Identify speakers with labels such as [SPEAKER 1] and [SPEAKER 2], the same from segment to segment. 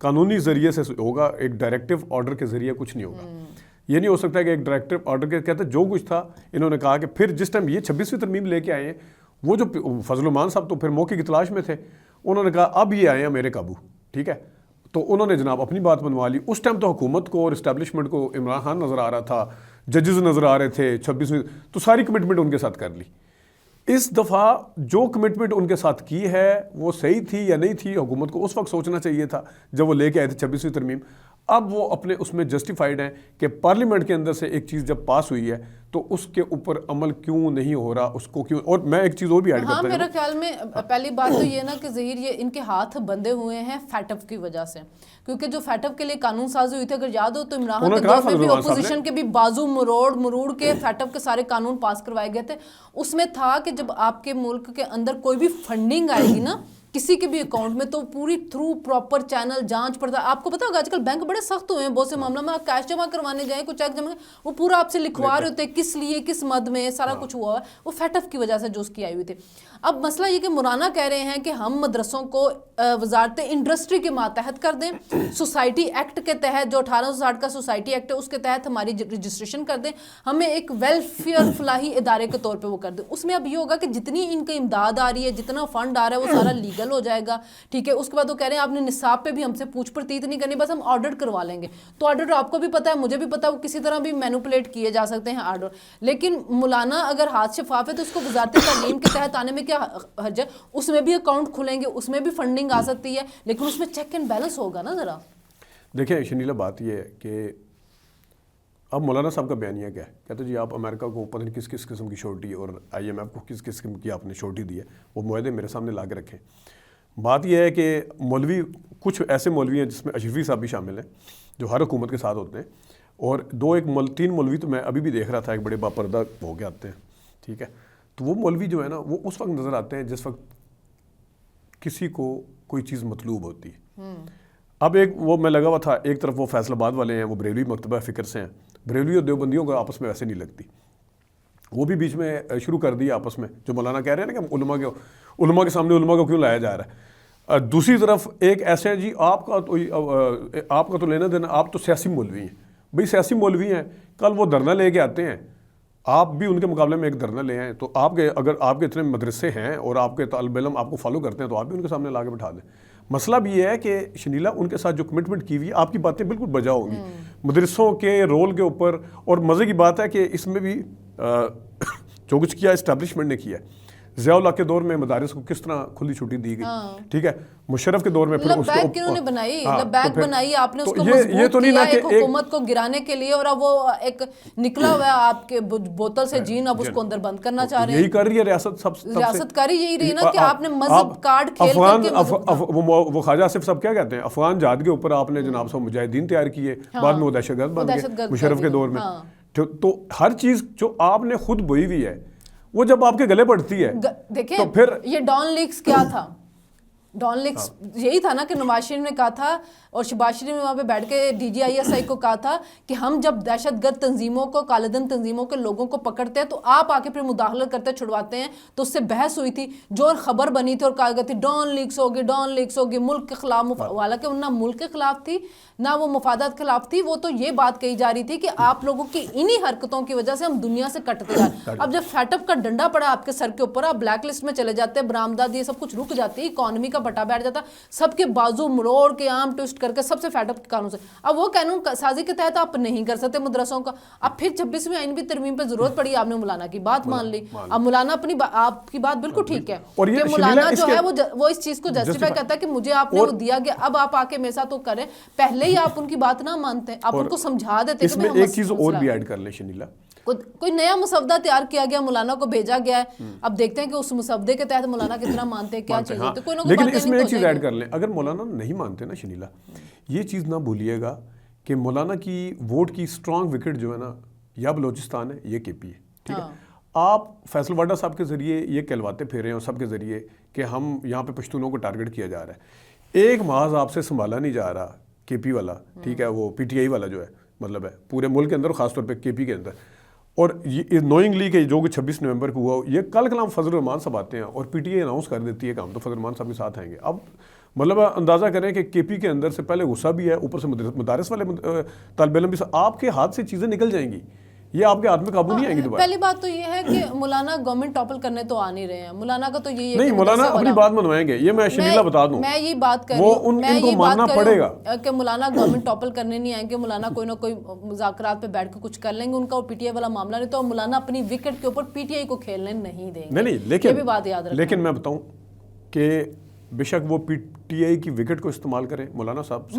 [SPEAKER 1] قانونی ذریعے سے ہوگا, ایک ڈائریکٹو آرڈر کے ذریعے کچھ نہیں ہوگا. یہ نہیں ہو سکتا کہ ایک ڈائریکٹو آرڈر کے کہتے جو کچھ تھا انہوں نے کہا کہ پھر جس ٹائم یہ 26ویں ترمیم لے کے آئے ہیں, وہ جو فضل الرحمان صاحب تو پھر موقع کی تلاش میں تھے, انہوں نے کہا اب یہ آئے ہیں میرے قابو, ٹھیک ہے, تو انہوں نے جناب اپنی بات منوا لی. اس ٹائم تو حکومت کو اور اسٹیبلشمنٹ کو عمران خان نظر آ رہا تھا, ججز نظر آ رہے تھے 26ویں, تو ساری کمٹمنٹ ان کے ساتھ کر لی. اس دفعہ جو کمٹمنٹ ان کے ساتھ کی ہے وہ صحیح تھی یا نہیں تھی, حکومت کو اس وقت سوچنا چاہیے تھا جب وہ لے کے آئے تھے 26ویں ترمیم. اب وہ اپنے اس میں جسٹیفائیڈ ہیں کہ پارلیمنٹ کے اندر سے ایک چیز جب پاس ہوئی ہے تو اس کے اوپر عمل کیوں نہیں ہو رہا, اس کو کیوں. اور میں ایک چیز اور بھی ایڈ کرتا ہوں.
[SPEAKER 2] میرا خیال میں پہلی بات تو یہ نا کہ ظہیر یہ ان کے ہاتھ بندھے ہوئے ہیں فیٹف کی وجہ سے, کیونکہ جو فیٹف کے لیے قانون سازی ہوئی تھی, اگر یاد ہو تو عمران خان کے دور میں بھی اپوزیشن کے بھی بازو مروڑ کے فیٹف کے سارے قانون پاس کروائے گئے تھے. اس میں تھا کہ جب آپ کے ملک کے اندر کوئی بھی فنڈنگ آئے گی نا کسی کے بھی اکاؤنٹ میں, تو پوری تھرو پراپر چینل جانچ پڑتا. آپ کو پتا ہوگا آج کل بینک بڑے سخت ہوئے ہیں بہت سے معاملہ میں, آپ کیش جمع کروانے جائیں, کوئی چیک جمع, وہ پورا آپ سے لکھوا رہے ہوتے ہیں کس لیے کس مد میں سارا کچھ ہوا ہے, وہ فیٹف کی وجہ سے جو اس کی آئی ہوئی تھی. اب مسئلہ یہ کہ مولانا کہہ رہے ہیں کہ ہم مدرسوں کو وزارت انڈسٹری کے ماتحت کر دیں, سوسائٹی ایکٹ کے تحت جو 1860 کا سوسائٹی ایکٹ ہے اس کے تحت ہماری رجسٹریشن کر دیں, ہمیں ایک ویلفیئر فلاحی ادارے کے طور پہ وہ کر دیں. اس میں اب یہ ہوگا کہ جتنی ان کی امداد آ رہی ہے, جتنا فنڈ آ رہا ہے, وہ سارا لیگل ہو جائے گا, ٹھیک ہے. اس کے بعد وہ کہہ رہے ہیں آپ نے نصاب پہ بھی ہم سے پوچھ پرتیت نہیں کرنی, بس ہم آرڈر کروا لیں گے. تو آرڈر آپ کو بھی پتا ہے, مجھے بھی پتا ہے, وہ کسی طرح بھی مینوپولیٹ کیے جا سکتے ہیں آرڈر. لیکن مولانا اگر ہاتھ شفاف ہے تو اس کو وزارت تعلیم کے تحت آنے میں کیا حرج ہے, اس میں بھی اکاؤنٹ کھلیں گے, اس میں بھی فنڈنگ آ سکتی ہے, لیکن اس میں چیک اینڈ بیلنس ہوگا نا ذرا.
[SPEAKER 1] دیکھیں شنیلا, بات یہ ہے کہ اب مولانا صاحب کا بیانیہ کیا ہے, کہتے جی آپ امریکہ کو پتہ نہیں کس کس قسم کی شورٹی اور IMF کو کس قسم کی آپ نے شورٹی دی ہے, وہ معاہدے میرے سامنے لا کے رکھیں. بات یہ ہے کہ مولوی, کچھ ایسے مولوی ہیں جس میں اشرفی صاحب بھی شامل ہیں جو ہر حکومت کے ساتھ ہوتے ہیں, اور تین مولوی تو میں ابھی بھی دیکھ رہا تھا, ایک بڑے باپردہ ہو کے آتے ہیں, ٹھیک ہے. تو وہ مولوی جو ہے نا وہ اس وقت نظر آتے ہیں جس وقت کسی کو کوئی چیز مطلوب ہوتی ہے. اب ایک وہ میں لگا ہوا تھا, ایک طرف وہ فیصل آباد والے ہیں, وہ بریلوی مکتبہ فکر سے ہیں, بریلوی اور دیوبندیوں کو آپس میں ویسے نہیں لگتی, وہ بھی بیچ میں شروع کر دی آپس میں, جو مولانا کہہ رہے ہیں نا کہ علماء کے سامنے علماء کو کیوں لایا جا رہا ہے. دوسری طرف ایک ایسے ہیں جی آپ کا تو لینا دینا, آپ تو سیاسی مولوی ہیں. بھئی سیاسی مولوی ہیں, کل وہ دھرنا لے کے آتے ہیں, آپ بھی ان کے مقابلے میں ایک دھرنا لے آئیں, تو اگر آپ کے اتنے مدرسے ہیں اور آپ کے طالب علم آپ کو فالو کرتے ہیں تو آپ بھی ان کے سامنے لا کے بٹھا دیں. مسئلہ بھی یہ ہے کہ شنیلا ان کے ساتھ جو کمٹمنٹ کی ہوئی ہے, آپ کی باتیں بالکل بجا ہوں گی مدرسوں کے رول کے اوپر. اور مزے کی بات ہے کہ اس میں بھی جو کچھ کیا اسٹیبلشمنٹ نے کیا ہے. ضیاء اللہ کے دور میں مدارس کو کس طرح کھلی چھٹی دی گئی, ٹھیک ہے. مشرف کے دور میں پھر اس کو
[SPEAKER 2] انہوں نے بنائی آپ نے اس کو مضبوط کیا ایک حکومت کو گرانے کے لیے, اور اب وہ ایک نکلا ہوا ہے آپ کے بوتل سے جین, اب اس کو اندر بند کرنا چاہ رہے ہیں.
[SPEAKER 1] یہی کر رہی ہے ریاست
[SPEAKER 2] کر یہی رہی نا کہ آپ نے مذہب کارڈ کھیل کر کے.
[SPEAKER 1] وہ خواجہ آصف صاحب کیا کہتے ہیں, افغان جہاد کے اوپر آپ نے جناب صاحب مجاہدین تیار کیے, بعد میں وہ دہشت گرد بن گئے مشرف کے دور میں. تو ہر چیز جو آپ نے خود بوئی ہوئی ہے وہ جب آپ کے گلے پڑتی ہے.
[SPEAKER 2] دیکھیں یہ ڈان لیکس کیا تھا, ڈان لیکس یہی تھا نا کہ نواز شریف نے کہا تھا اور شہباز شریف نے وہاں پہ بیٹھ کے DGISI کو کہا تھا کہ ہم جب دہشت گرد تنظیموں کو, کالے دن تنظیموں کے لوگوں کو پکڑتے ہیں تو آپ آ کے پھر مداخلت کرتے چھڑواتے ہیں. تو اس سے بحث ہوئی تھی جو خبر بنی تھی اور کہا گیا تھی ڈان لیکس ہوگی ملک کے خلاف, حالانکہ نہ ملک کے خلاف تھی نہ وہ مفادات کے خلاف تھی. وہ تو یہ بات کہی جا رہی تھی کہ آپ لوگوں کی انہی حرکتوں کی وجہ سے ہم دنیا سے کٹتے جا رہے ہیں. اب جب فیٹف کا ڈنڈا پڑا آپ کے سر کے اوپر, آپ بلیک لسٹ میں چلے جاتے ہیں, برآمدات یہ سب کچھ رک جاتی ہے, اکانومی کا بٹا بیٹھ جاتا, سب کے بازو مروڑ کے عام ٹوسٹ کر کے سب سے فیٹف کے قانون سے. اب وہ قانون سازی کے تحت آپ نہیں کر سکتے مدرسوں کا. اب پھر 26ویں آئین بھی ترمیم پہ ضرورت پڑی, آپ نے مولانا کی بات مان لی. اب مولانا آپ کی بات بالکل ٹھیک ہے کہ مولانا جو ہے وہ اس چیز کو جسٹیفائی کرتا ہے کہ مجھے آپ نے وہ دیا گیا, اب آپ آ کے میرے ساتھ تو کریں. پہلے ہی آپ ان کی بات نہ مانتے, آپ ان کو سمجھا دیتے.
[SPEAKER 1] اس میں ایک چیز اور بھی ایڈ کر لیں شنیلا,
[SPEAKER 2] کوئی نیا مسودہ تیار کیا گیا, مولانا کو بھیجا گیا ہے, اب دیکھتے ہیں کہ اس مسودے کے تحت مولانا کتنا مانتے ہیں, کیا چیز ہوتی ہے. کوئی نہ کوئی
[SPEAKER 1] لیکن اس میں ایک چیز ایڈ کر لیں, اگر مولانا نہیں مانتے نا شنیلا, یہ چیز نہ بھولیے گا کہ مولانا کی ووٹ کی اسٹرانگ وکٹ جو ہے نا یا بلوچستان ہے یا KP ہے, ٹھیک ہے. آپ فیصل واڈا صاحب کے ذریعے یہ کہلواتے پھیرے ہیں اور سب کے ذریعے کہ ہم یہاں پہ پشتونوں کو ٹارگٹ کیا جا رہا ہے. ایک محاذ آپ سے سنبھالا نہیں جا رہا KP والا, ٹھیک ہے, وہ PTI والا جو ہے مطلب ہے پورے ملک کے اندر, خاص طور پہ KP کے اندر. اور یہ نوئنگلی کہ جو 26 نومبر کو ہوا, یہ کل کلام فضل الرحمان صاحب آتے ہیں اور PTI اناؤنس کر دیتی ہے کہ ہم تو فضل الرحمان صاحب کے ساتھ آئیں گے. اب مطلب اندازہ کریں کہ کے پی کے اندر سے پہلے غصہ بھی ہے، اوپر سے مدارس والے طالب علم بھی، آپ کے ہاتھ سے چیزیں نکل جائیں گی، یہ آپ کے ہاتھ میں قابو نہیں آئیں گی دوبارہ۔
[SPEAKER 2] پہلی بات تو یہ ہے کہ مولانا گورنمنٹ ٹاپل کرنے تو آ نہیں رہے ہیں، مولانا کا تو یہی ہے
[SPEAKER 1] نہیں، مولانا اپنی بات منوائیں گے، یہ میں شنیلا بتا دوں،
[SPEAKER 2] میں یہ بات کر
[SPEAKER 1] وہ ان کو ماننا پڑے گا
[SPEAKER 2] کہ مولانا گورنمنٹ ٹاپل کرنے نہیں آئیں گے، مولانا کوئی نہ کوئی مذاکرات پہ بیٹھ کے کچھ کر لیں گے، ان کا پی ٹی آئی والا معاملہ نہیں تو مولانا اپنی وکٹ کے اوپر پی ٹی آئی کو کھیلنے نہیں دیں گے۔
[SPEAKER 1] نہیں،
[SPEAKER 2] یہ بھی بات یاد رکھیں۔
[SPEAKER 1] لیکن میں بتاؤں کہ بے شک وہ پی ٹی آئی کی وکٹ کو استعمال کریں، مولانا صاحب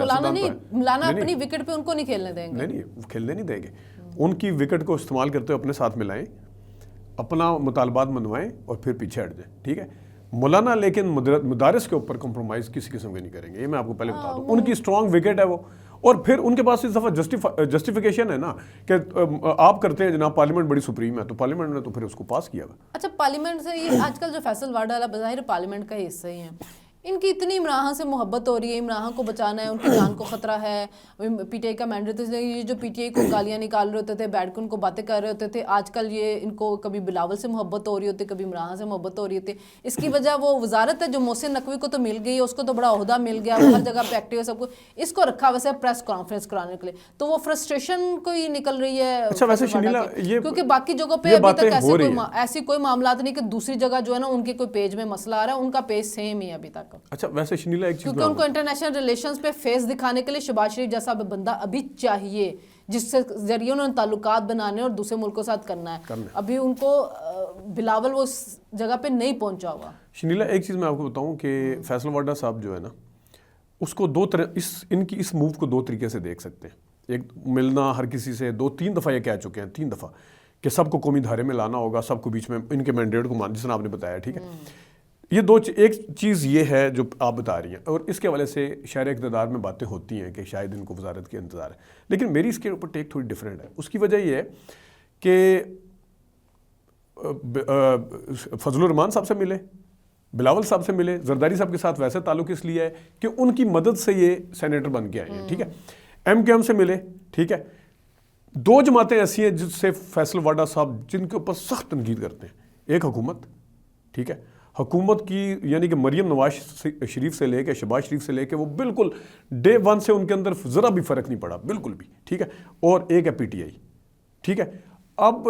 [SPEAKER 2] مولانا اپنی وکٹ پہ ان کو نہیں کھیلنے دیں گے،
[SPEAKER 1] نہیں وہ کھیلنے نہیں دیں گے، ان کی وکٹ کو استعمال کرتے ہوئے اپنے ساتھ ملائیں، اپنا مطالبات منوائیں اور پھر پیچھے ہٹ جائیں، ٹھیک ہے۔ مولانا لیکن مدارس کے اوپر کمپرومائز کسی قسم کے نہیں کریں گے، یہ میں آپ کو پہلے بتا دوں، ان کی اسٹرانگ وکٹ ہے وہ، اور پھر ان کے پاس اس دفعہ جسٹیفیکیشن ہے نا کہ آپ کرتے ہیں جناب پارلیمنٹ بڑی سپریم ہے، تو پارلیمنٹ نے تو پھر اس کو پاس کیا ہوا۔
[SPEAKER 2] اچھا، پارلیمنٹ سے یہ آج کل جو فیصل واڈا والا بظاہر پارلیمنٹ کا حصہ ہی ہیں، ان کی اتنی عمران سے محبت ہو رہی ہے، عمران کو بچانا ہے، ان کی جان کو خطرہ ہے، پی ٹی آئی کا مینڈیٹ، یہ جو پی ٹی آئی کو گالیاں نکال رہے ہوتے تھے، بیٹھ کے ان کو باتیں کر رہے ہوتے تھے، آج کل یہ ان کو کبھی بلاول سے محبت ہو رہی ہوتی ہے، کبھی عمران سے محبت ہو رہی ہوتی ہے۔ اس کی وجہ وہ وزارت ہے جو محسن نقوی کو تو مل گئی ہے، اس کو تو بڑا عہدہ مل گیا، وہ ہر جگہ پہ ایکٹیو ہے، سب کو اس کو رکھا ویسے پریس کانفرنس کرانے کے لیے، تو وہ فرسٹریشن کو ہی نکل رہی ہے۔
[SPEAKER 1] اچھا ویسے شنیلا،
[SPEAKER 2] کیونکہ باقی جگہوں پہ ابھی تک ایسی کوئی معاملات نہیں کہ دوسری جگہ جو ہے نا ان کے کوئی پیج میں مسئلہ آ رہا ہے، ان کا پیج سیم ہی ہے ابھی تک۔
[SPEAKER 1] اچھا ویسے شنیلا ایک چیز،
[SPEAKER 2] کیونکہ ان کو انٹرنیشنل ریلیشنز پہ فیس دکھانے کے لیے شہباز شریف جیسا بندہ ابھی چاہیے، جس سے ذریعے انہوں نے تعلقات بنانے اور دوسرے ملکوں ساتھ کرنا ہے، ابھی ان کو بلاول وہ اس جگہ پہ نہیں پہنچا ہوا۔
[SPEAKER 1] شنیلا ایک چیز میں آپ کو بتاؤں کہ فیصل واڈا صاحب جو ہے نا، اس کو ان کی اس موو کو دو طریقے سے دیکھ سکتے ہیں۔ ایک ملنا ہر کسی سے، 2-3 دفعہ یہ کہہ چکے ہیں، 3 دفعہ کہ سب کو قومی دھارے میں لانا ہوگا، سب کو بیچ میں ان کے مینڈیٹ کو مان، جس نے آپ نے بتایا، ٹھیک ہے۔ یہ ایک چیز یہ ہے جو آپ بتا رہی ہیں، اور اس کے حوالے سے شہر اقتدار میں باتیں ہوتی ہیں کہ شاید ان کو وزارت کے انتظار ہے، لیکن میری اس کے اوپر ٹیک تھوڑی ڈیفرنٹ ہے۔ اس کی وجہ یہ ہے کہ فضل الرحمان صاحب سے ملے، بلاول صاحب سے ملے، زرداری صاحب کے ساتھ ویسے تعلق اس لیے ہے کہ ان کی مدد سے یہ سینیٹر بن کے آئے ہیں، ٹھیک ہے۔ ایم کیو ایم سے ملے، ٹھیک ہے۔ 2 جماعتیں ایسی ہیں جس سے فیصل واڈا صاحب جن کے اوپر سخت تنقید کرتے ہیں، ایک حکومت، ٹھیک ہے، حکومت کی، یعنی کہ مریم نواز شریف سے لے کے شہباز شریف سے لے کے وہ بالکل ڈے 1 سے ان کے اندر ذرا بھی فرق نہیں پڑا، بالکل بھی، ٹھیک ہے۔ اور ایک ہے پی ٹی آئی، ٹھیک ہے۔ اب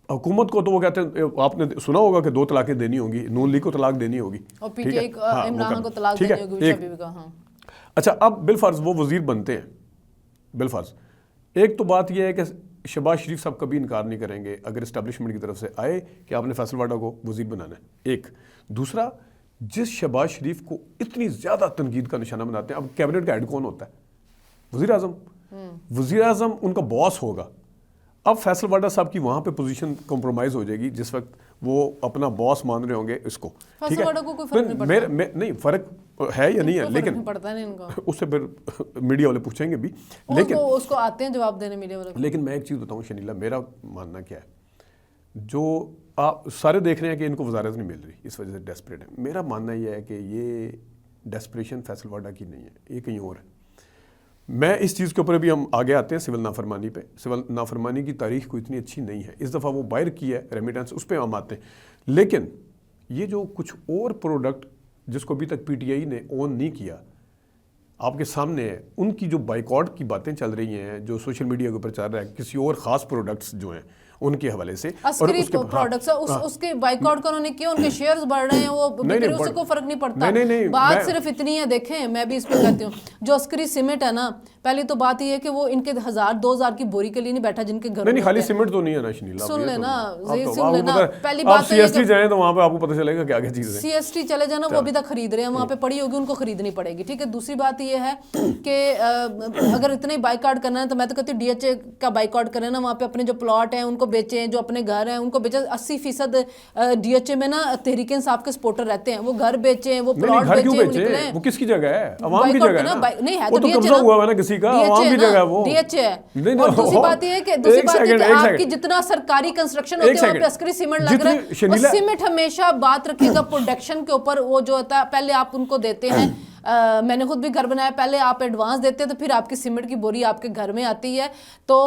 [SPEAKER 1] حکومت کو تو وہ کہتے ہیں، آپ نے سنا ہوگا کہ 2 طلاقیں دینی ہوں گی، نون لیگ کو طلاق دینی ہوگی،
[SPEAKER 2] اور پی ٹی آئی عمران کو طلاق دینی ہوگی۔
[SPEAKER 1] اچھا اب بالفرض وہ وزیر بنتے ہیں، بالفرض ایک تو بات یہ ہے کہ شہباز شریف صاحب کبھی انکار نہیں کریں گے اگر اسٹیبلشمنٹ کی طرف سے آئے کہ آپ نے فیصل واڈا کو وزیر بنانا ہے، ایک۔ دوسرا، جس شہباز شریف کو اتنی زیادہ تنقید کا نشانہ بناتے ہیں، اب کیبنٹ کا ہیڈ کون ہوتا ہے؟ وزیر اعظم۔ وزیر اعظم ان کا باس ہوگا۔ اب فیصل واڈا صاحب کی وہاں پہ پوزیشن کمپرومائز ہو جائے گی جس وقت وہ اپنا باس مان رہے ہوں گے اس کو، ٹھیک ہے۔ نہیں فرق ہے یا نہیں ہے، لیکن اس سے پھر میڈیا والے پوچھیں گے بھی، لیکن
[SPEAKER 2] اس کو آتے ہیں جواب دینے میڈیا والے۔
[SPEAKER 1] لیکن میں ایک چیز بتاؤں شنیلا، میرا ماننا کیا ہے، جو آپ سارے دیکھ رہے ہیں کہ ان کو وزارت نہیں مل رہی، اس وجہ سے ڈیسپریٹ ہے، میرا ماننا یہ ہے کہ یہ ڈیسپریشن فیصل واڈا کی نہیں ہے، یہ کہیں اور ہے۔ میں اس چیز کے اوپر بھی ہم آگے آتے ہیں سول نافرمانی پہ، سول نافرمانی کی تاریخ کو اتنی اچھی نہیں ہے، اس دفعہ وہ باہر کی ہے ریمیٹنس، اس پہ ہم آتے ہیں، لیکن یہ جو کچھ اور پروڈکٹ جس کو ابھی تک پی ٹی آئی نے اون نہیں کیا، آپ کے سامنے ہے، ان کی جو بائیکاٹ کی باتیں چل رہی ہیں، جو سوشل میڈیا کے اوپر چل رہا ہے، کسی اور خاص پروڈکٹس جو ہیں ان کے حوالے سے،
[SPEAKER 2] عسکری پروڈکٹس اس کے بائیکاٹ کا انہوں نے کیا، ان کے شیئرز بڑھ رہے ہیں، وہ اس کو فرق نہیں پڑتا۔ بات صرف اتنی ہے، دیکھیں میں بھی اس پہ کہتی ہوں، جو عسکری سیمنٹ ہے نا، پہلی تو بات یہ ہے کہ وہ ان کے 1000-2000 کی بوری کے لیے نہیں بیٹھا جن کے گھر میں،
[SPEAKER 1] نہیں خالی سیمنٹ تو نہیں ہے نا شنیلا،
[SPEAKER 2] سن لینا
[SPEAKER 1] پہلی بات، سی ایس ٹی جائیں تو وہاں پہ آپ کو پتہ چلے گا کیا کیا چیز ہے،
[SPEAKER 2] سی ایس ٹی چلے جانا، وہ ابھی تک خرید رہے ہیں، وہاں پہ پڑی ہوگی، ان کو خریدنی پڑے گی، ٹھیک ہے۔ دوسری بات یہ ہے کہ اگر اتنے بائیکاٹ کرنا ہے تو میں تو کہتی ہوں ڈی ایچ اے کا بائیکاٹ کریں نا، وہاں پہ اپنے جو پلاٹ ہیں ان کو بیچیں، جو اپنے گھر ہیں ان کو بیچیں۔ 80% ڈی ایچ اے میں نا تحریک انصاف کے سپورٹر رہتے ہیں، وہ گھر بیچیں، وہ پلاٹ بیچیں، وہ نکلیں۔
[SPEAKER 1] وہ کس کی جگہ ہے؟ عوام کی جگہ ہے،
[SPEAKER 2] نہیں ہے
[SPEAKER 1] تو قبضہ ہوا ہے نا کسی کا، عوام کی جگہ ہے وہ،
[SPEAKER 2] ڈی ایچ اے ہے۔ اور دوسری بات یہ ہے کہ آپ کی جتنا سرکاری کنسٹرکشن ہوتی ہے وہاں پہ عسکری سیمنٹ لگ رہا ہے، اور سیمنٹ ہمیشہ بات رکھے گا پروڈکشن کے اوپر، وہ جو ہوتا ہے پہلے آپ ان کو دیتے ہیں میں نے خود بھی گھر بنایا, پہلے آپ ایڈوانس دیتے تو پھر آپ کی سیمنٹ کی بوری آپ کے گھر میں آتی ہے, تو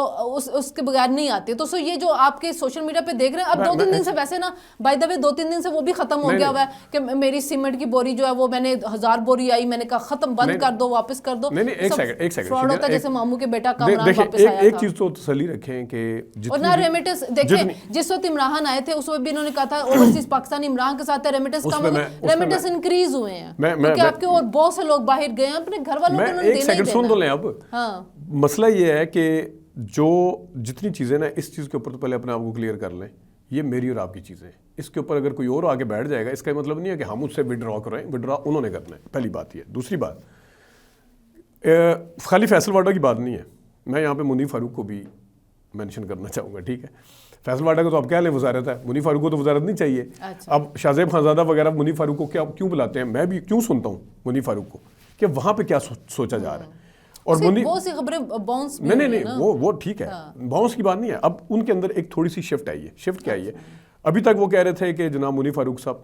[SPEAKER 2] اس کے بغیر نہیں آتی. تو یہ جو آپ کے سوشل میڈیا پہ دیکھ رہے ہیں, اب 2-3 دن سے ویسے نا بائی دا وے 2-3 دن سے وہ بھی ختم ہو گیا ہوا ہے کہ میری سیمنٹ کی بوری جو ہے وہ میں نے 1000 بوری آئی, میں نے کہا ختم, بند کر دو, واپس کر دو.
[SPEAKER 1] ایک سیکنڈ
[SPEAKER 2] فراڈ ہوتا ہے, جیسے ماموں کے بیٹا کامران واپس آیا تھا.
[SPEAKER 1] ایک چیز تو تسلی رکھیں کہ
[SPEAKER 2] اور نہ ریمیٹنس دیکھیں, جس وقت عمران آئے تھے اس وقت بھی انہوں نے کہا تھا اوورسیز پاکستانی عمران کے ساتھ ریمیٹنس کم ہو گئے, ریمیٹنس انکریز ہوئے ہیں کیونکہ آپ کے اور بہت سے لوگ باہر گئے ہیں, اپنے گھر والوں کو انہوں نے دینا ہی دینا.
[SPEAKER 1] سن تو لیں اب. مسئلہ یہ ہے کہ جو جتنی چیزیں نا, اس چیز کے اوپر تو پہلے اپنے آپ کو کلیئر کر لیں, یہ میری اور آپ کی چیزیں ہیں. اس کے اوپر اگر کوئی اور آگے بیٹھ جائے گا, اس کا مطلب نہیں ہے کہ ہم اس سے وڈرا کریں, وڈرا انہوں نے کرنا ہے. پہلی بات یہ. دوسری بات, خالی فیصل واڈا کی بات نہیں ہے, میں یہاں پہ منیف فاروق کو بھی مینشن کرنا چاہوں گا, ٹھیک ہے. فیصل واڈا کو تو آپ کہہ لیں وزارت ہے, منیف فاروق کو تو وزارت نہیں چاہیے. اب شاہ زیب خانزادہ وغیرہ منیف فاروق کو کیوں بلاتے ہیں, میں بھی کیوں سنتا ہوں منیف فاروق کو کہ وہاں پہ کیا سوچا جا رہا ہے. اور
[SPEAKER 2] بہت سی خبریں باؤنس
[SPEAKER 1] نہیں وہ ٹھیک ہے, باؤنس کی بات نہیں ہے. اب ان کے اندر ایک تھوڑی سی شفٹ آئی ہے. شفٹ کیا آئی ہے, ابھی تک وہ کہہ رہے تھے کہ جناب منیف فاروق صاحب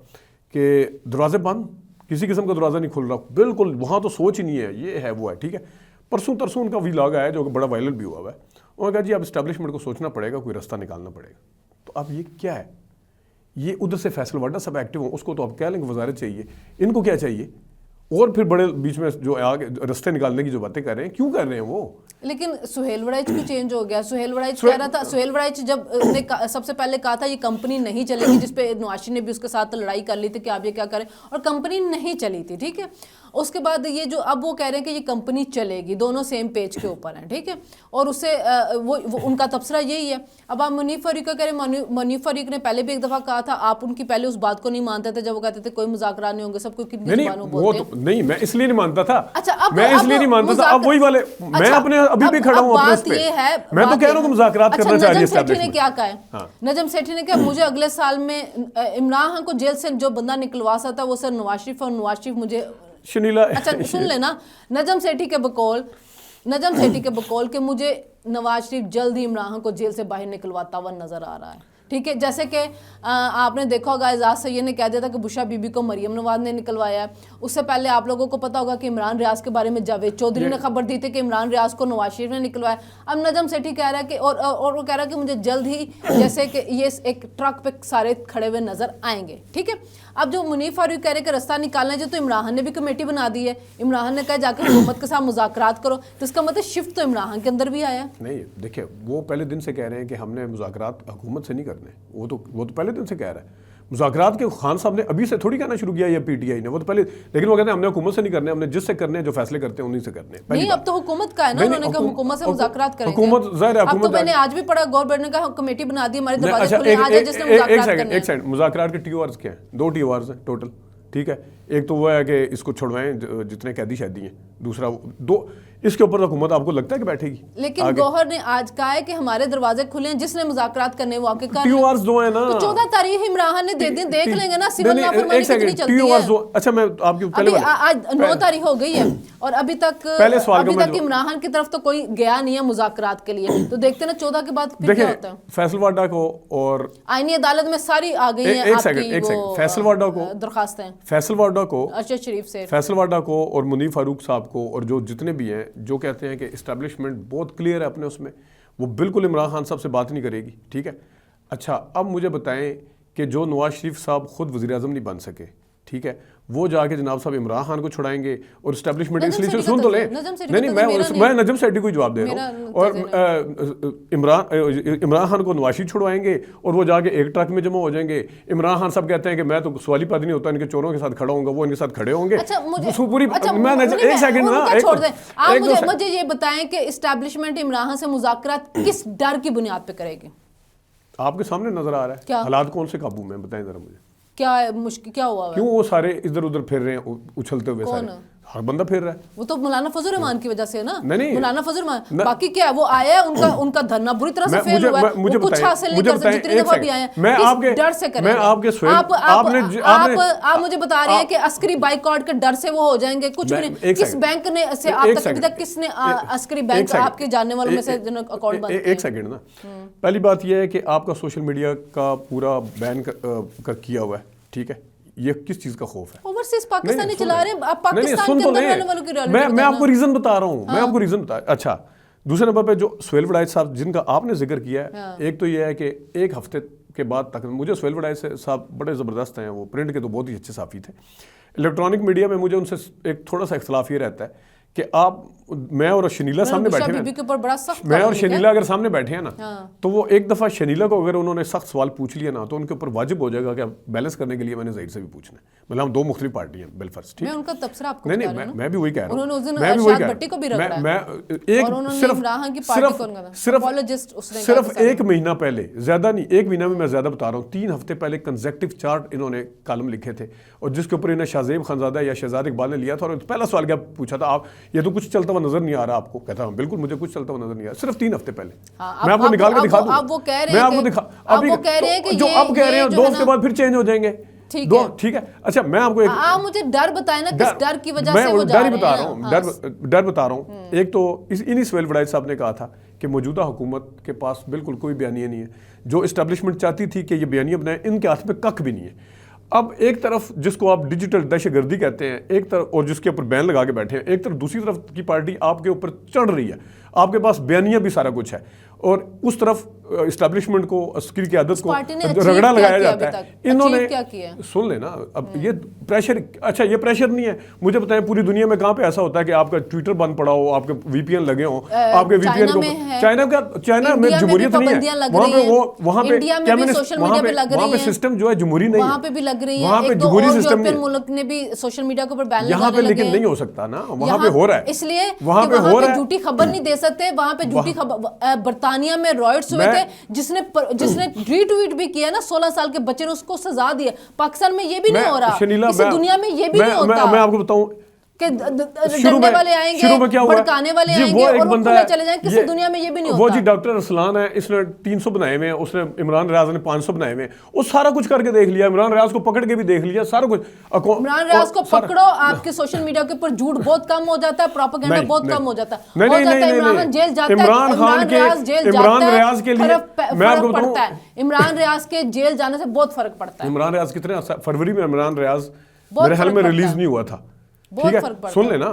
[SPEAKER 1] کہ دروازے بند, کسی قسم کا دروازہ نہیں کھل رہا, بالکل وہاں تو سوچ ہی نہیں ہے, یہ ہے وہ ہے, ٹھیک ہے. پرسوں ترسوں ان کا ویلاگ آیا جو کہ بڑا وائرل بھی ہوا ہے. انہوں نے کہا جی اب اسٹیبلشمنٹ کو سوچنا پڑے گا, کوئی رستہ نکالنا پڑے گا. تو اب یہ کیا ہے, یہ ادھر سے فیصل واڈا سب ایکٹیو ہوں, اس کو تو آپ کہہ لیں کہ وزارت چاہیے, ان کو کیا چاہیے, اور پھر بڑے بیچ میں جو آگے رستے نکالنے کی جو باتیں کر رہے ہیں, کیوں کر رہے ہیں وہ.
[SPEAKER 2] لیکن سہیل وڑائچ کو چینج ہو گیا. سہیل وڑائچ کہہ رہا تھا, سہیل وڑائچ جب نے سب سے پہلے کہا تھا یہ کمپنی نہیں چلے گی, جس پہ نواز نے بھی اس کے ساتھ لڑائی کر لی تھی کہ آپ یہ کیا کریں, اور کمپنی نہیں چلی تھی, ٹھیک ہے. اس کے بعد یہ جو اب وہ کہہ رہے ہیں کہ یہ کمپنی چلے گی, دونوں سیم پیج کے اوپر ہیں, ٹھیک ہے. اور اس سے وہ ان کا تبصرہ یہی ہے. اب آپ منیف فاروق کا کہہ رہے ہیں, منیف فاروق نے پہلے بھی ایک دفعہ کہا تھا, آپ ان کی پہلے اس بات کو نہیں مانتے تھے جب وہ کہتے تھے کوئی مذاکرات نہیں ہوں گے, سب کوئی کتنی زبانوں بولتے ہیں.
[SPEAKER 1] نہیں, میں اس لیے نہیں مانتا تھا.
[SPEAKER 2] اچھا,
[SPEAKER 1] میں اس لیے نہیں مانتا تھا. اب وہی والے, میں اپنے ابھی بھی کھڑا ہوں اپنے اس پہ, میں تو کہہ رہا ہوں کہ مذاکرات کرنا چاہیے.
[SPEAKER 2] نجم سیٹھی نے کیا کہا ہے, نجم سیٹھی نے کہا مجھے اگلے سال میں عمران خان کو جیل سے جو بندہ نکلوا سکتا وہ سر نواز شریف, اور نواز شریف مجھے
[SPEAKER 1] شنیلا.
[SPEAKER 2] اچھا سن لینا, نجم سیٹھی کے بقول کہ مجھے نواز شریف جلد ہی عمران خان کو جیل سے باہر نکلواتا ہوا نظر آ رہا ہے, ٹھیک ہے. جیسے کہ آپ نے دیکھا ہوگا اعزاز سید نے کہہ دیا تھا کہ بشرا بی بی کو مریم نواز نے نکلوایا ہے. اس سے پہلے آپ لوگوں کو پتا ہوگا کہ عمران ریاض کے بارے میں جاوید چودھری نے خبر دی تھی کہ عمران ریاض کو نواز شریف نے نکلوایا. اب نجم سیٹھی کہہ رہا ہے کہ اور وہ کہہ رہا ہے کہ مجھے جلد ہی جیسے کہ یہ ایک ٹرک پہ سارے کھڑے ہوئے نظر آئیں گے, ٹھیک ہے. اب جو منیف فاروق کہہ رہے کہ رستہ نکالنا ہے, جو تو عمران نے بھی کمیٹی بنا دی ہے, عمران نے کہا جا کے حکومت کے ساتھ مذاکرات کرو, تو اس کا مطلب شفٹ تو عمران کے اندر بھی آیا.
[SPEAKER 1] نہیں دیکھیں, وہ پہلے دن سے کہہ رہے ہیں کہ ہم نے مذاکرات حکومت سے نہیں کرنے, وہ تو پہلے دن سے کہہ رہا ہے. مذاکرات کے خان صاحب نے ابھی سے تھوڑی کہنا شروع کیا یا پی ٹی آئی نے, وہ تو پہلے, لیکن وہ کہتے ہیں ہم نے حکومت سے نہیں کرنے, ہم نے جس سے کرنے ہیں جو فیصلے کرتے ہیں انہیں سے کرنے.
[SPEAKER 2] نہیں, اب تو حکومت کا ہے نا, انہوں نے کہا حکومت سے مذاکرات کریں گے.
[SPEAKER 1] حکومت ظاہر ہے,
[SPEAKER 2] اب تو میں نے آج بھی پڑھا گورنمنٹ نے کہا کمیٹی بنا دی, ہمارے دروازے کھلے ہیں, آ جائے جس نے مذاکرات کرنے ہیں.
[SPEAKER 1] ایک سیکنڈ, مذاکرات کے ٹی او آرز کیا ہیں, 2 ٹی او آرز ہیں ٹوٹل, ٹھیک ہے. ایک تو وہ ہے کہ اس کو چھڑوائیں جتنے قیدی شیدی ہیں, دوسرا اس کے اوپر حکومت آپ کو لگتا ہے کہ بیٹھے گی.
[SPEAKER 2] لیکن گوہر نے آج کہا ہے کہ ہمارے دروازے کھلے ہیں, جس نے مذاکرات کرنے وہ آ کے کر
[SPEAKER 1] ٹی او آرز 2 ہیں نا,
[SPEAKER 2] تو 14 تاریخ عمران نے دے دیں, دیکھ لیں گے نا, سول نافرمانی کتنی چلتی ہے.
[SPEAKER 1] اچھا میں آپ کی
[SPEAKER 2] ابھی آج 9 تاریخ ہو گئی ہے اور ابھی تک عمران کی طرف تو کوئی گیا نہیں ہے مذاکرات کے لیے, تو دیکھتے نا 14 کے بعد پھر کیا ہوتا ہے.
[SPEAKER 1] فیصل واڈا کو اور
[SPEAKER 2] آئینی عدالت میں ساری آ گئی ہیں آپ کی
[SPEAKER 1] فیصل واڈا کو
[SPEAKER 2] درخواستیں,
[SPEAKER 1] فیصل واڈا کو,
[SPEAKER 2] ارشد شریف سے,
[SPEAKER 1] فیصل واڈا کو اور منیف فاروق صاحب کو, اور جو جتنے بھی ہیں جو کہتے ہیں کہ اسٹیبلشمنٹ بہت کلیئر ہے اپنے اس میں, وہ بالکل عمران خان صاحب سے بات نہیں کرے گی, ٹھیک ہے. اچھا اب مجھے بتائیں کہ جو نواز شریف صاحب خود وزیر اعظم نہیں بن سکے, ٹھیک ہے, وہ جا کے جناب صاحب عمران خان کو چھڑائیں گے اور اسٹیبلشمنٹ اس لیے سن تو لیں. نہیں, میں نجم سیٹھی کو جواب دے رہا ہوں, اور عمران خان کو نواز شریف چھڑوائیں گے اور وہ جا کے ایک ٹرک میں جمع ہو جائیں گے. عمران خان صاحب کہتے ہیں کہ میں تو سوالی پاد نہیں ہوتا, ان کے چوروں کے ساتھ کھڑا ہوں گا, وہ ان کے ساتھ کھڑے ہوں گے. ایک سیکنڈ نا,
[SPEAKER 2] آپ مجھے یہ بتائیں کہ اسٹیبلشمنٹ عمران خان سے مذاکرات کس ڈر کی بنیاد پہ کرے گی؟
[SPEAKER 1] آپ کے سامنے نظر آ رہا ہے حالات کون سے قابو میں, بتائیں ذرا مجھے.
[SPEAKER 2] کیا مشکل کیا ہوا ہے؟
[SPEAKER 1] کیوں وہ سارے ادھر ادھر پھر رہے ہیں اچھلتے ہوئے, سارے ہر بندہ پھر رہا ہے. وہ
[SPEAKER 2] تو مولانا فضل الرحمان کی وجہ سے ہے نا, مولانا فضل الرحمان, باقی کیا ہے, وہ آیا ہے, ان کا دھرنا بری طرح سے فیل ہوا ہے, وہ کچھ حاصل نہیں کر سکتے جتنی دفعہ بھی آئے ہیں, کس ڈر سے کریں گے. آپ مجھے بتا رہے ہیں کہ عسکری بائیکاٹ کے ڈر سے وہ ہو جائیں گے, کچھ بھی نہیں. کس بینک نے سے آپ تک ابھی تک کس نے عسکری بینک آپ کے جاننے والوں میں سے اکاؤنٹ بند کیے؟
[SPEAKER 1] ایک سیکنڈ نا, پہلی بات یہ ہے کہ آپ کا سوشل میڈیا کا پورا بین کیا ہوا ہے, ٹھیک ہے, یہ کس چیز کا خوف ہے؟
[SPEAKER 2] اوورسیز پاکستانی چلا رہے ہیں، آپ
[SPEAKER 1] نہیں نہیں
[SPEAKER 2] پاکستان
[SPEAKER 1] سن
[SPEAKER 2] کے
[SPEAKER 1] تو
[SPEAKER 2] اندر
[SPEAKER 1] لیں،
[SPEAKER 2] رہنے والوں کی ریالٹی
[SPEAKER 1] میں آپ کو ریزن بتا رہا ہوں، میں آپ کو ریزن بتا. اچھا دوسرے نمبر پہ جو سہیل وڈائچ صاحب جن کا آپ نے ذکر کیا ہے، ایک تو یہ ہے کہ ایک ہفتے کے بعد تک مجھے سہیل وڈائچ صاحب بڑے زبردست ہیں، وہ پرنٹ کے تو بہت ہی اچھے صحافی تھے. الیکٹرانک میڈیا میں مجھے ان سے ایک تھوڑا سا اختلاف یہ رہتا ہے کہ آپ میں اور شنیلا سامنے بیٹھے ہیں، میں اور شنیلا اگر سامنے بیٹھے ہیں نا تو وہ ایک دفعہ شنیلا کو اگر انہوں نے سخت سوال پوچھ لیا نا تو ان کے اوپر واجب ہو جائے گا کہ بیلنس کرنے کے لیے میں نے ظہیر سے بھی پوچھنا ہے. مطلب ہم دو مختلف پارٹی ہیں بالفرض. ٹھیک
[SPEAKER 2] میں ان کا تبصرہ آپ کو
[SPEAKER 1] نہیں نہیں میں بھی وہی کہہ رہا
[SPEAKER 2] انہوں نے
[SPEAKER 1] ہوں،
[SPEAKER 2] اس دن
[SPEAKER 1] میں بھی وہی
[SPEAKER 2] ارشاد
[SPEAKER 1] کہہ
[SPEAKER 2] بھٹی کو بھی
[SPEAKER 1] رہا
[SPEAKER 2] رگڑا
[SPEAKER 1] ہوں.
[SPEAKER 2] ہے،
[SPEAKER 1] میں ایک
[SPEAKER 2] اور انہوں نے عمران کی پارٹی کو
[SPEAKER 1] صرف ایک مہینہ پہلے، زیادہ نہیں، ایک مہینہ میں زیادہ بتا رہا ہوں، 3 ہفتے پہلے کنزیکٹو چارٹ انہوں نے کالم لکھے تھے اور جس کے اوپر انہیں شاہزیب خانزادہ یا شہزاد اقبال نے لیا تھا. اور پہلا سوال کیا پوچھا تھا، آپ یہ تو کچھ چلتا ہوا نظر نہیں آ رہا آپ کو؟ کہتا ہوں بالکل مجھے کچھ چلتا ہوا نظر نہیں آ رہا. صرف 3 ہفتے پہلے میں آپ کو نکال کے دکھا دوں.
[SPEAKER 2] اب وہ کہہ رہے
[SPEAKER 1] میں
[SPEAKER 2] ہیں
[SPEAKER 1] آپ کو دکھا ابھی جو اب کہہ رہے ہیں 2 ہفتے بعد پھر چینج ہو جائیں گے. ٹھیک ہے. اچھا میں آپ کو
[SPEAKER 2] آپ مجھے ڈر بتائیں نا، کس ڈر کی وجہ سے وہ جا رہے ہیں؟
[SPEAKER 1] میں ڈر ہی بتا رہا ہوں، ڈر بتا رہا ہوں. ایک تو انہی سہیل وڈائچ صاحب نے کہا تھا کہ موجودہ حکومت کے پاس بالکل کوئی بیانیہ نہیں ہے. جو اسٹیبلشمنٹ چاہتی تھی کہ یہ بیانیہ بنائیں، ان کے ہاتھ میں ککھ بھی نہیں ہے. اب ایک طرف جس کو آپ ڈیجیٹل دہشت گردی کہتے ہیں ایک طرف، اور جس کے اوپر بین لگا کے بیٹھے ہیں، ایک طرف دوسری طرف کی پارٹی آپ کے اوپر چڑھ رہی ہے، آپ کے پاس بیانیہ بھی سارا کچھ ہے، اور اس طرف اسٹیبلشمنٹ کو عسکری قیادت کو رگڑا لگایا جاتا ہے. انہوں نے سن لینا اب یہ پریشر. اچھا یہ پریشر نہیں ہے، مجھے بتائیں پوری دنیا میں کہاں پہ ایسا ہوتا ہے کہ آپ کا ٹویٹر بند پڑا ہو، آپ کے وی پی این لگے ہوں، آپ کے وی پی این کو چائنا میں جمہوریت نہیں ہے وہاں پہ، وہاں پہ کمیونسٹ، وہاں پہ سسٹم جو ہے جمہوری نہیں ہے،
[SPEAKER 2] وہاں پہ بھی لگ رہی ہے.
[SPEAKER 1] وہاں پہ جمہوری سسٹم نہیں ہے.
[SPEAKER 2] ملک نے بھی سوشل میڈیا کے اوپر بین لگانے
[SPEAKER 1] یہاں پہ
[SPEAKER 2] لگے.
[SPEAKER 1] لیکن نہیں ہو سکتا نا، وہاں پہ ہو رہا ہے،
[SPEAKER 2] اس لیے
[SPEAKER 1] وہاں پہ ہو رہا ہے.
[SPEAKER 2] جھوٹی خبر نہیں دے سکتے. وہاں پہ جھوٹی خبر برطانیہ میں رائٹس ہوئے تھے، جس نے ری ٹویٹ بھی کیا نا 16 سال کے بچے نے اس کو سزا دی. پاکستان میں یہ بھی نہیں ہو رہا، کسی دنیا میں یہ بھی نہیں ہوتا.
[SPEAKER 1] میں آپ کو بتاؤں
[SPEAKER 2] کہ ڈنڈے والے آئیں گے، بھڑکانے والے آئیں گے اور وہ کھلے چلے جائیں. کسی دنیا میں یہ بھی نہیں ہوتا.
[SPEAKER 1] وہ جی ڈاکٹر ارسلان ہے، اس نے 300 بنائے ہوئے ہیں، اس نے عمران ریاض نے 500 بنائے ہوئے ہیں. وہ سارا کچھ کر کے دیکھ لیا، عمران ریاض کو پکڑ کے بھی دیکھ لیا، سارا کچھ.
[SPEAKER 2] عمران ریاض کو پکڑو، آپ کے سوشل میڈیا کے اوپر جھوٹ بہت کم ہو جاتا ہے، پروپیگنڈا بہت کم ہو جاتا ہے. عمران جیل جاتا ہے، عمران ریاض کے لیے فرق پڑتا ہے. عمران ریاض کے جیل جانے سے بہت فرق پڑتا ہے.
[SPEAKER 1] عمران ریاض کتنے فروری میں عمران ریاض میرے خیال میں ریلیز نہیں ہوا تھا. ٹھیک ہے سن لینا،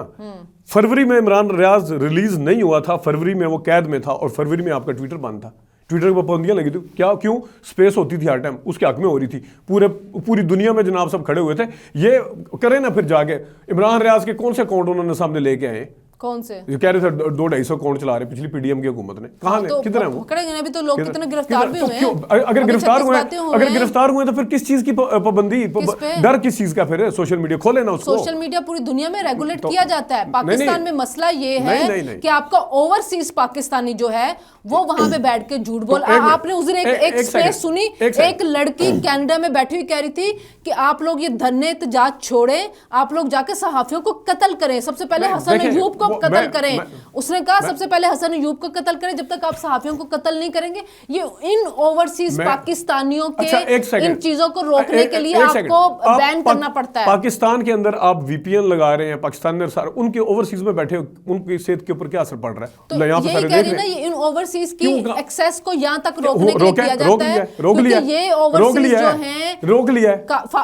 [SPEAKER 1] فروری میں عمران ریاض ریلیز نہیں ہوا تھا، فروری میں وہ قید میں تھا اور فروری میں آپ کا ٹویٹر بند تھا. ٹویٹر پر پابندیاں لگی تھی. کیوں؟ سپیس ہوتی تھی ہر ٹائم، اس کے حق میں ہو رہی تھی. پوری دنیا میں جناب سب کھڑے ہوئے تھے. یہ کریں نا پھر جا کے عمران ریاض کے کون سے اکاؤنٹ انہوں نے سامنے لے کے آئے؟
[SPEAKER 2] کون سے
[SPEAKER 1] یہ کہہ رہے تھے 200-250 اکاؤنٹ چلا رہے پچھلی پی ڈی ایم کی حکومت نے. کہاں ہیں؟ کدھر ہیں وہ؟
[SPEAKER 2] پکڑے گئے ابھی تو لوگ کتنے گرفتار بھی ہوئے ہیں.
[SPEAKER 1] اگر گرفتار ہوئے تو پھر کس چیز کی پابندی، ڈر کس چیز کا پھر؟ سوشل میڈیا کھولے نا اس کو.
[SPEAKER 2] سوشل میڈیا پوری دنیا میں ریگولیٹ کیا جاتا ہے. پاکستان میں مسئلہ یہ ہے کہ آپ کا اوورسیز پاکستانی جو ہے وہ وہاں پہ بیٹھ کے جھوٹ بول. آپ نے اس دن ایک اسپیس سنی، ایک لڑکی کینیڈا میں بیٹھی ہوئی کہہ رہی تھی کہ آپ لوگ یہ دھرنے احتجاج چھوڑیں، آپ لوگ جا کے صحافیوں کو قتل کریں. سب سے پہلے حسن ایوب کو قتل کریں. اس نے کہا سب سے پہلے حسن ایوب کو قتل کریں. جب تک آپ صحافیوں کو قتل نہیں کریں گے، یہ ان اوورسیز پاکستانیوں کے ان چیزوں کو روکنے کے لیے آپ کو بین کرنا پڑتا ہے.
[SPEAKER 1] پاکستان کے اندر آپ وی پی این لگا رہے ہیں، پاکستان میں ان کے اوورسیز میں بیٹھے ان کی صحت کے اوپر کیا اثر پڑ رہا ہے؟
[SPEAKER 2] تو یہی کہہ رہی نا، یہ ان اوورسیز کی ایکسیس کو یہاں تک روکنے کے لیے کیا جاتا ہے کیونکہ یہ اوورسیز جو ہیں
[SPEAKER 1] روک لیا ہے.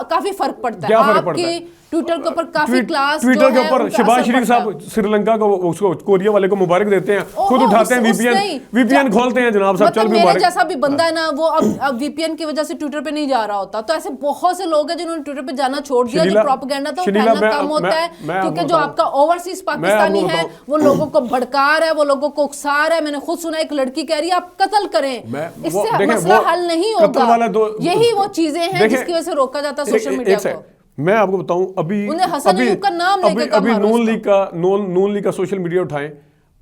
[SPEAKER 2] کافی فرق پڑتا ہے. آپ کی ٹویٹر کے اوپر کافی کلاس
[SPEAKER 1] ٹویٹر کے اوپر شہباز شریف صاحب سری لنکا کو، اس کو کوریا والے کو مبارک دیتے ہیں، خود اٹھاتے ہیں وی پی این کھولتے ہیں جناب صاحب. چل
[SPEAKER 2] میرے جیسا بھی بندہ ہے نا، وہ اب وی پی این کی وجہ سے ٹویٹر پہ نہیں جا رہا ہوتا. تو ایسے بہت سے لوگ ہیں جنہوں نے ٹویٹر پہ جانا چھوڑ دیا. جو پروپیگنڈا تھا وہ پھیلنا کم ہوتا ہے کیونکہ جو آپ کا اوورسیز پاکستانی ہے وہ لوگوں کو بھڑکا رہا ہے، وہ لوگوں کو اکسا رہا ہے. میں نے خود سنا ایک لڑکی کہہ رہی ہے آپ قتل کریں، اس سے مسئلہ حل نہیں ہوگا. یہی وہ چیزیں ہیں جس کی وجہ سے روکا جاتا ہے سوشل میڈیا کو.
[SPEAKER 1] میں آپ کو بتاؤں ابھی نون لیگ کا سوشل میڈیا اٹھائیں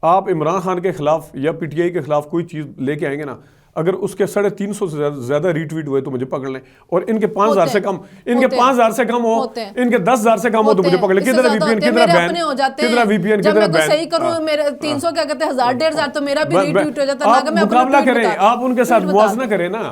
[SPEAKER 1] آپ، عمران خان کے خلاف یا پی ٹی آئی کے خلاف کوئی چیز لے کے آئیں گے نا، اگر اس کے 350 سے زیادہ ری ٹویٹ ہوئے تو مجھے پکڑ لیں. اور ان کے 5000 سے کم، ان کے 5000 سے کم ہو، ان کے 10000 سے کم ہو تو مجھے پکڑ لیں. کدھر وی پی این، کدھر بین، کدھر وی پی این، کدھر بین.
[SPEAKER 2] صحیح کروں میرے 300 کیا کہتے ہیں 1000 1500 تو میرا بھی ری ٹویٹ ہو جاتا ہے.
[SPEAKER 1] آپ مقابلہ کریں، آپ ان کے ساتھ موازنہ کریں نا.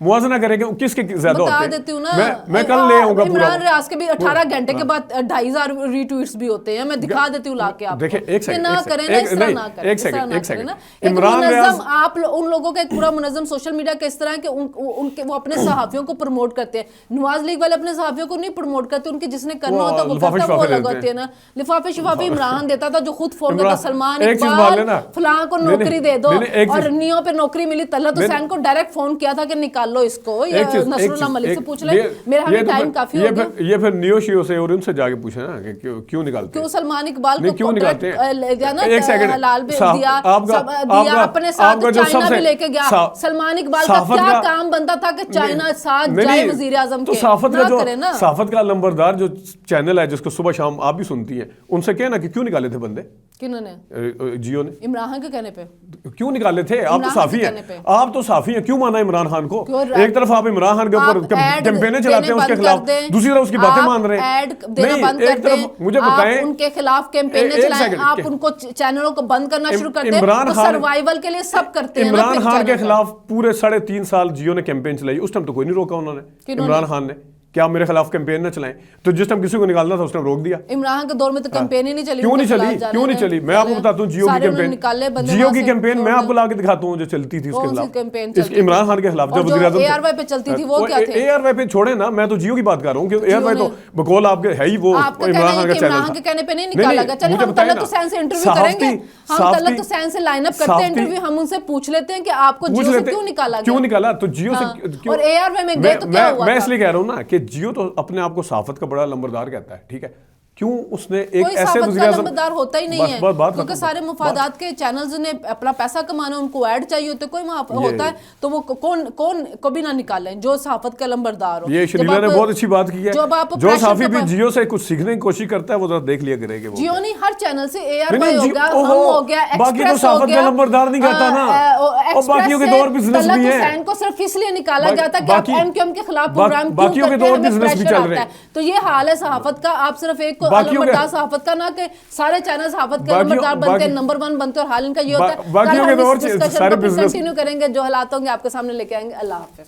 [SPEAKER 1] موازنہ کریں کہ کس کے زیادہ ہوتے ہیں.
[SPEAKER 2] بتا دیتی ہوں نا,
[SPEAKER 1] میں کل لے آؤں گا پورا.
[SPEAKER 2] عمران ریاض کے بھی 18 گھنٹے کے بعد 2,500 ری ٹویٹس بھی ہوتے ہیں, میں دکھا دیتی ہوں لا کے آپ کو.
[SPEAKER 1] دیکھیں ایک
[SPEAKER 2] نہ کریں نا, اس طرح نہ کریں,
[SPEAKER 1] ایک سیکنڈ.
[SPEAKER 2] عمران ریاض آپ ان لوگوں کا ایک پورا منظم سوشل میڈیا کا اس طرح ہے کہ ان کے وہ اپنے صحافیوں کو پروموٹ کرتے ہیں. نواز لیگ والے اپنے صحافیوں کو نہیں پروموٹ کرتے, ان کے جس نے کرنا ہوتا ہے وہ کرتا ہے, وہ لگاتے ہیں نا لفافے شفافے. عمران دیتا تھا جو خود فون کرتا, سلمان اقبال فلاں کو نوکری دے دو, اور نیو پہ نوکری ملی, طلعت حسین کو ڈائریکٹ فون کیا تھا کہ نکال لو اس کو, یا نصر اللہ ملک سے پوچھ لیں, میرا ہمیں ٹائم کافی ہو گیا.
[SPEAKER 1] یہ پھر نیو شیو سے اور ان سے جا کے پوچھیں نا کہ کیوں نکالتے ہیں,
[SPEAKER 2] کیوں سلمان اقبال کو
[SPEAKER 1] کیوں نکالتے ہیں.
[SPEAKER 2] ایک سیکنڈ, حلال دیا اپنے ساتھ, چائنا بھی لے کے گیا. سلمان اقبال کا کیا کام بنتا تھا کہ چائنا ساتھ جائے وزیر اعظم کے.
[SPEAKER 1] صحافت کا لمبردار جو چینل ہے جس کو صبح شام آپ بھی سنتی ہیں, ان سے کہنا کہ کیوں نکالے تھے بندے,
[SPEAKER 2] کنہوں نے,
[SPEAKER 1] جیو نے,
[SPEAKER 2] عمران خان کے کہنے پہ
[SPEAKER 1] کیوں نکالے تھے. آپ تو صحافی ہیں, آپ تو صحافی ہیں, کیوں مانا عمران خان کو. ایک طرف آپ عمران خان کے اوپر کیمپینیں چلاتے ہیں اس کے خلاف, دوسری طرف اس کی باتیں مان رہے ہیں. نہیں, ایک طرف مجھے بتائیں,
[SPEAKER 2] ان کے خلاف کیمپینیں چلائیں, آپ ان کو چینلوں کو بند کرنا شروع کرتے ہیں, سروائیول کے لیے سب کرتے ہیں.
[SPEAKER 1] عمران خان کے خلاف پورے 3.5 سال جیو نے کیمپین چلائی, اس ٹائم تو کوئی نہیں روکا انہوں نے. عمران خان نے کیا میرے خلاف کیمپین نہ چلائیں, تو جس ٹائم کسی کو نکالنا تھا اس ٹائم روک دیا.
[SPEAKER 2] عمران کے دور میں تو کیمپین ہی نہیں چلی.
[SPEAKER 1] کیوں نہیں چلی, میں آپ کو بتاتا ہوں. جیو کی کیمپین میں آپ کو لا کے دکھاتا ہوں جو چلتی تھی اس کے خلاف, عمران خان کے خلاف, جب وزیر اعظم
[SPEAKER 2] ARY پہ چلتی تھی وہ کیا تھے.
[SPEAKER 1] ARY پہ چھوڑے نا, میں تو جیو کی بات کر رہا ہوں کہ ARY تو بقول آپ کے ہے ہی وہ عمران خان کا چینل تھا.
[SPEAKER 2] عمران کے کہنے پہ نہیں نکالا گیا. چلیے ہم طلعت حسین سے انٹرویو کریں گے, ہم طلعت حسین سے لائن اپ کرتے ہیں انٹرویو, ہم ان سے پوچھ لیتے ہیں کہ آپ کو جیو سے کیوں نکالا گیا,
[SPEAKER 1] کیوں نکالا. تو جیو سے,
[SPEAKER 2] اور ARY میں گئے تو کیا ہوا.
[SPEAKER 1] میں اس لیے کہہ رہا ہوں نا کہ جیو تو اپنے آپ کو صحافت کا بڑا لمبردار کہتا ہے, ٹھیک ہے, کیوں اس نے ایک ایسے وزیر اعظم,
[SPEAKER 2] لمبردار ہوتا ہی نہیں ہے, کیونکہ سارے مفادات کے چینلز نے اپنا پیسہ کمانا, ان کو ایڈ چاہیے ہوتے, کوئی ہوتا ہے تو وہ کون کو بھی نہ نکالیں جو صحافت کا لمبردار ہو.
[SPEAKER 1] یہ شریلا نے بہت اچھی بات کی ہے, جو صحافی بھی جیو سے کچھ سیکھنے کی کوشش کرتا ہے وہ ذرا دیکھ لیا کرے گا.
[SPEAKER 2] جیو نہیں, ہر چینل سے ARY ہو گیا, ہم ہو گیا,
[SPEAKER 1] باقی تو صحافت کا لمبردار نہیں کرتا نا, اور باقیوں کے دور بزنس بھی ہیں.
[SPEAKER 2] حسین کو صرف اس لیے نکالا گیا تھا کہ آپ MQM کے خلاف پروگرام
[SPEAKER 1] باقیوں کے دور بزنس بھی چل رہے ہیں.
[SPEAKER 2] تو یہ حال ہے صحافت کا, آپ صرف ایک لمبردار صحافت کا نہ کہ سارے چینل صحافت کے لمبردار بنتے ہیں, نمبر 1 بنتے ہیں, اور حال ان کا یہ ہوتا ہے.
[SPEAKER 1] باقیوں کے دور سارے بزنس
[SPEAKER 2] کنٹینیو کریں گے, جو حالات ہوں گے آپ کے سامنے لے کے آئیں گے. اللہ حافظ.